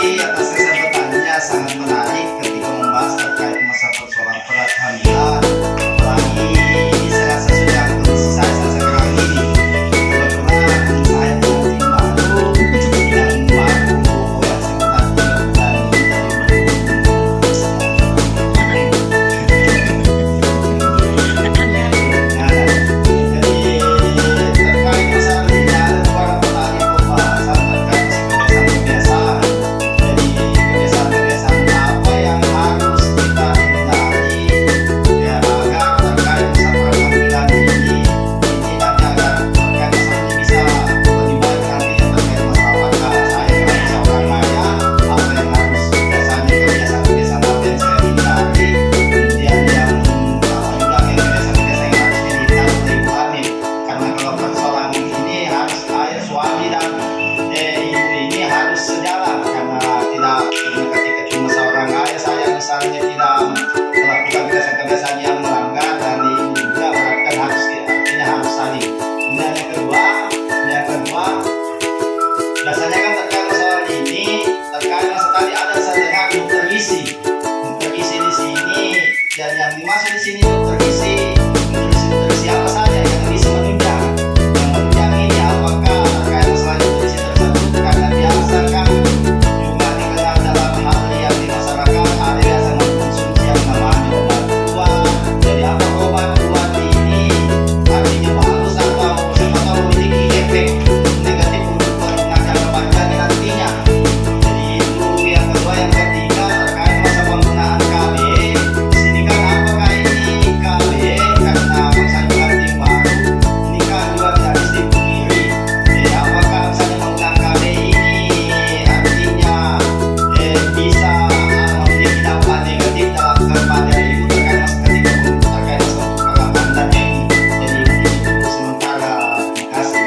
kasih atas kesempatannya, sangat menarik ketika membahas terkait masa persoalan perhamilan. Apalagi saya rasa sudah kondisi saya sekarang ini. Kebetulan saya pengantin baru, yang baru yang sekitar 3 bulan ini misalnya tidak melakukan kebiasaan-kebiasaan yang melanggar, dan ini juga bahkan harus artinya harus saling. Dan yang kedua, biasanya kan terkait masalah ini, terkait masalah tadi ada saya dengar dokter gizi di sini, dan yang dimaksud di sini dokter gizi apa saja yang bisa menunjang. Yang menunjang ini apakah terkait masalah dokter gizi tersebut, karena biasa kan juga dikenal dalam hal yang di masyarakat ada biasa mengkonsumsi yang namanya obat kuat. Jadi apa obat kuat ini artinya bagus atau siapa tahu memiliki efek negatif untuk pengguna jangka panjang nantinya. Jadi itu yang kedua. Yang ketiga terkait masa penggunaan KB. Di sini kan apakah ini KB karena masa pengantin baru ini kan juga tidak bisa dipungkiri. Apakah misalnya penggunaan KB ini artinya bisa memiliki dampak negatif dalam kepada ibu terkait masa ketika terkait masa untuk perlahan ini. Jadi mungkin itu sementara. Terima kasih.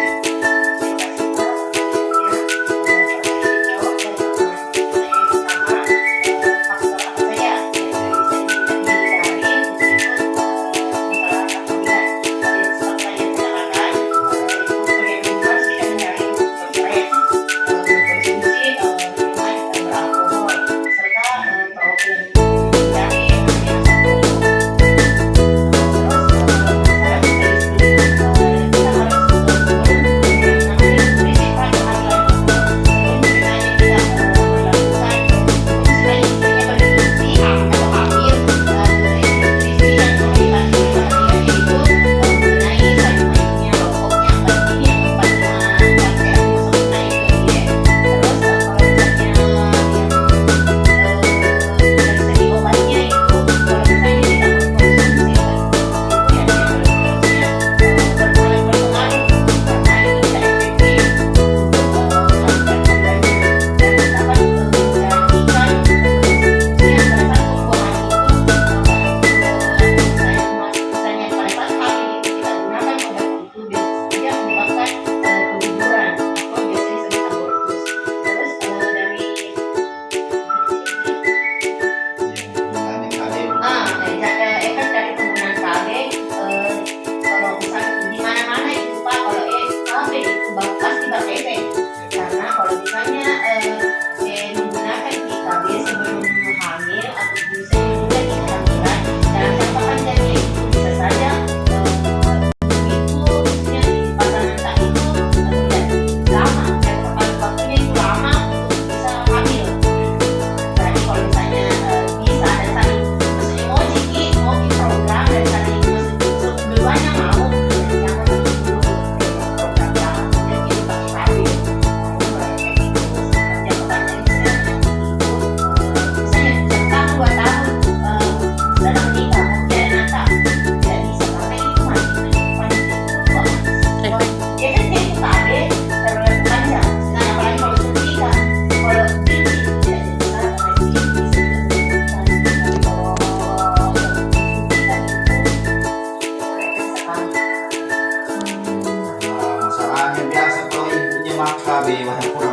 Karena kalau misalnya menggunakan IKB sebelum hamil atau bisa juga di kehamilan, dalam jangka panjangnya itu bisa saja itu maksudnya di pasangan tak itu lama, jangka waktunya itu lama untuk bisa hamil. Jadi kalau misalnya bisa ada saling maksudnya mau program dan saling maksudnya dua-duanya mau yang program lah jadi pakai hamil. Masalahnya biasa kalau ibunya maka walaupun